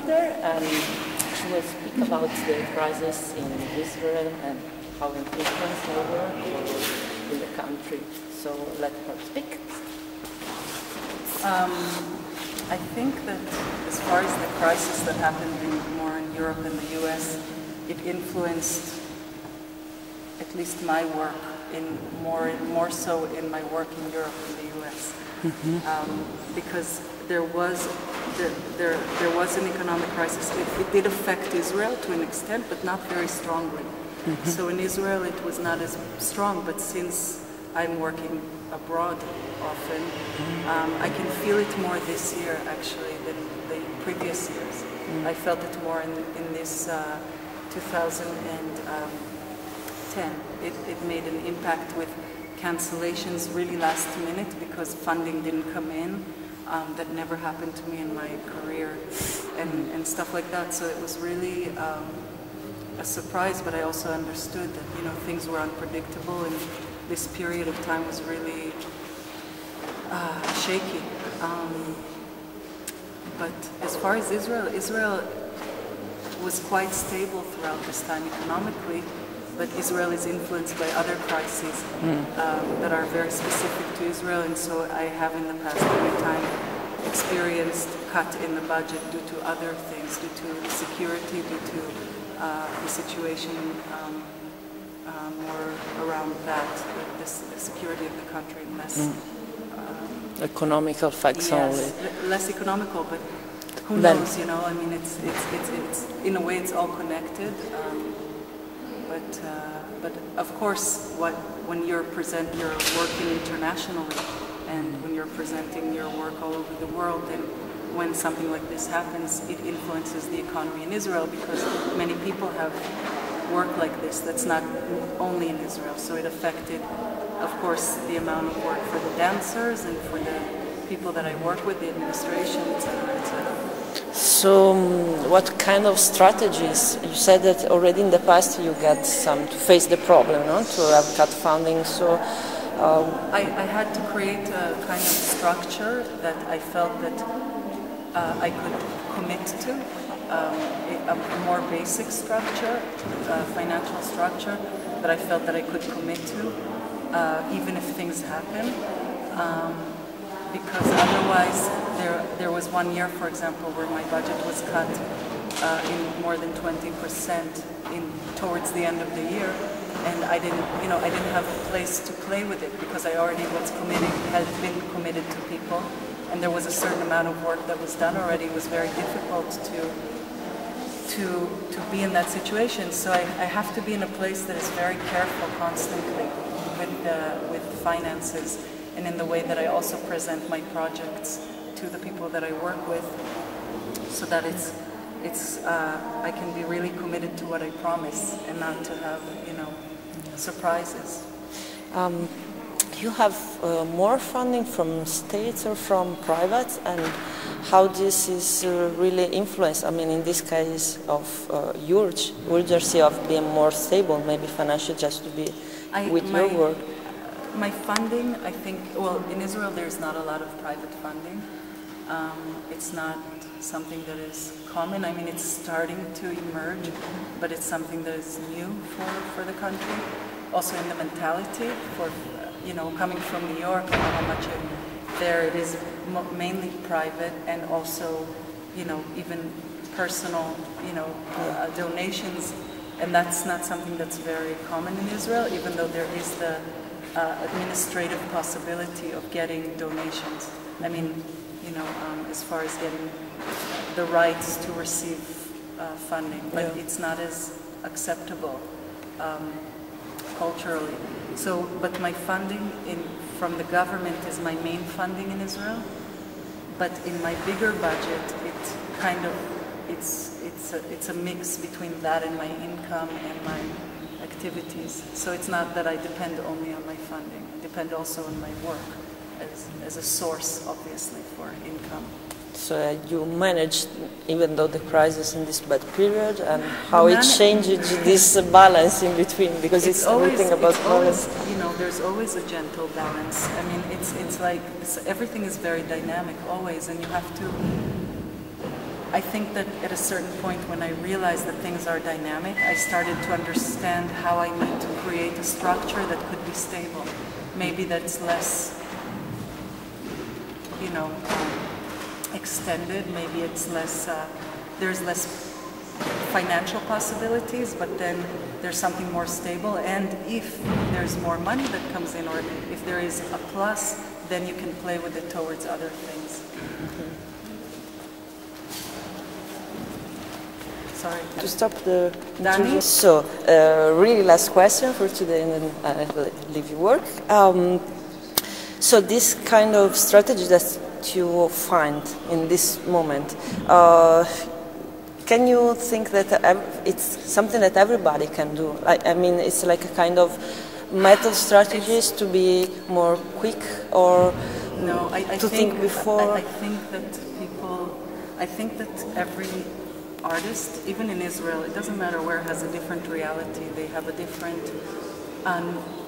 Godder, and she will speak about the crisis in Israel and how it influenced her work in the country. So let her speak. I think that as far as the crisis that happened more in Europe and the US, it influenced at least my work more so in my work in Europe and the US. Because there was an economic crisis. It did affect Israel to an extent, but not very strongly. So in Israel it was not as strong, but since I'm working abroad often, I can feel it more this year actually than the previous years. I felt it more in this 2010. It made an impact with cancellations really last minute because funding didn't come in. That never happened to me in my career and stuff like that. So it was really a surprise, but I also understood that, you know, things were unpredictable and this period of time was really shaky. But as far as Israel was quite stable throughout this time economically, but Israel is influenced by other crises that are very specific to Israel, and so I have in the past many times experienced cut in the budget due to other things, due to security, due to the situation more around that, the security of the country, and less economical facts only. Less economical, but who knows? You know, I mean, it's in a way it's all connected. But of course, when you're working internationally, and when you're presenting your work all over the world, and when something like this happens, it influences the economy in Israel because many people have work like this that's not only in Israel. So it affected, of course, the amount of work for the dancers and for the people that I work with, the administration, etc., etc. So what kind of strategies? You said that already in the past you got some to face the problem, no? To have cut funding. So I had to create a kind of structure that I felt that I could commit to, a more basic structure, financial structure that I felt that I could commit to, even if things happen. Because otherwise, there was 1 year, for example, where my budget was cut in more than 20% towards the end of the year, and I didn't have a place to play with it because I already had been committed to people, and there was a certain amount of work that was done already. It was very difficult to be in that situation. So I have to be in a place that is very careful constantly with finances. And in the way that I also present my projects to the people that I work with, so that I can be really committed to what I promise and not to have, you know, surprises. You have more funding from states or from private, and how this is really influenced? I mean, in this case of urgency of being more stable, maybe financially, just to be with your work. My funding, I think, well, in Israel there's not a lot of private funding. It's not something that is common. I mean, it's starting to emerge, but it's something that is new for the country. Also in the mentality, for, you know, coming from New York, I know how much there it is mainly private, and also, you know, even personal, you know, donations, and that's not something that's very common in Israel, even though there is the administrative possibility of getting donations. I mean, you know, as far as getting the rights to receive funding, but it's not as acceptable culturally. So, but my funding from the government is my main funding in Israel. But in my bigger budget, it's a mix between that and my income and my activities. So it's not that I depend only on my funding. I depend also on my work as a source, obviously, for income. So you managed, even though the crisis in this bad period, and how it changed this balance in between, because it's everything about balance. You know, there's always a gentle balance. I mean, it's like everything is very dynamic always, and you have to I think that at a certain point when I realized that things are dynamic, I started to understand how I need to create a structure that could be stable. Maybe that's less, you know, extended, maybe it's less, there's less financial possibilities, but then there's something more stable, and if there's more money that comes in, or if there is a plus, then you can play with it towards other things. Sorry. To stop the interview. So, really last question for today, and then I will leave you work. So this kind of strategy that you find in this moment, can you think that it's something that everybody can do? I mean, it's like a kind of method strategies to be more quick, or no, I to think before? I think that every artist, even in Israel, it doesn't matter where, has a different reality. They have a different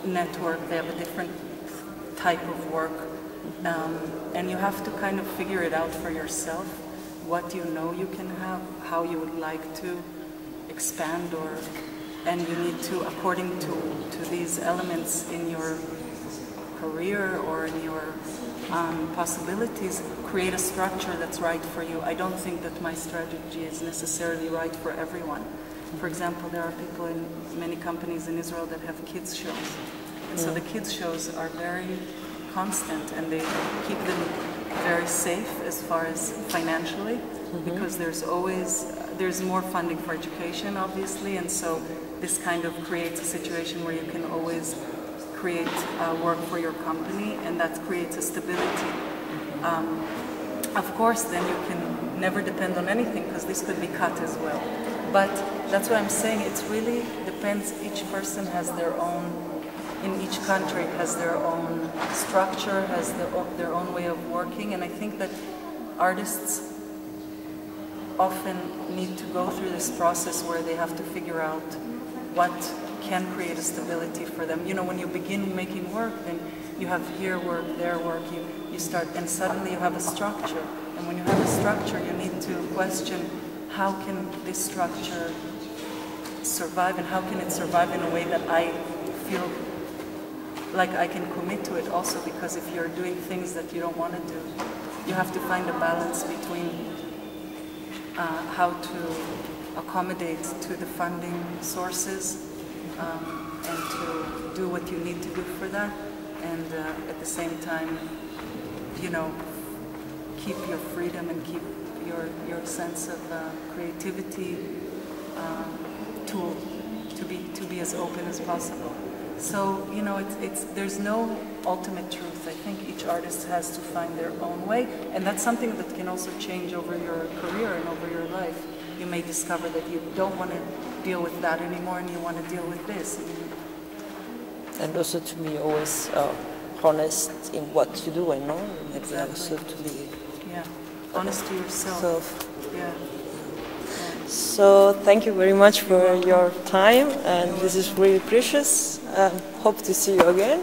network, they have a different type of work. And you have to kind of figure it out for yourself, what you know you can have, how you would like to expand, and you need to, according to these elements in your career or in your possibilities, create a structure that's right for you. I don't think that my strategy is necessarily right for everyone. For example, there are people in many companies in Israel that have kids shows. And so the kids shows are very constant, and they keep them very safe as far as financially, because there's more funding for education, obviously, and so this kind of creates a situation where you can always create work for your company, and that creates a stability. Of course, then you can never depend on anything, because this could be cut as well. But that's what I'm saying, it really depends. Each person has their own, in each country has their own structure, has their own way of working, and I think that artists often need to go through this process where they have to figure out what can create a stability for them. You know, when you begin making work, then you have here work, there work, you start, and suddenly you have a structure. And when you have a structure, you need to question, how can this structure survive, and how can it survive in a way that I feel like I can commit to it also, because if you're doing things that you don't want to do, you have to find a balance between how to accommodate to the funding sources and to do what you need to do for that, and at the same time, you know, keep your freedom and keep your sense of creativity to be as open as possible. So, you know, there's no ultimate truth. I think each artist has to find their own way, and that's something that can also change over your career and over your life. You may discover that you don't want to deal with that anymore, and you want to deal with this. And also to be always honest in what you do, and know, maybe exactly. Also to be honest to yourself. Yeah. So thank you very much for your time, and this is really precious. Hope to see you again.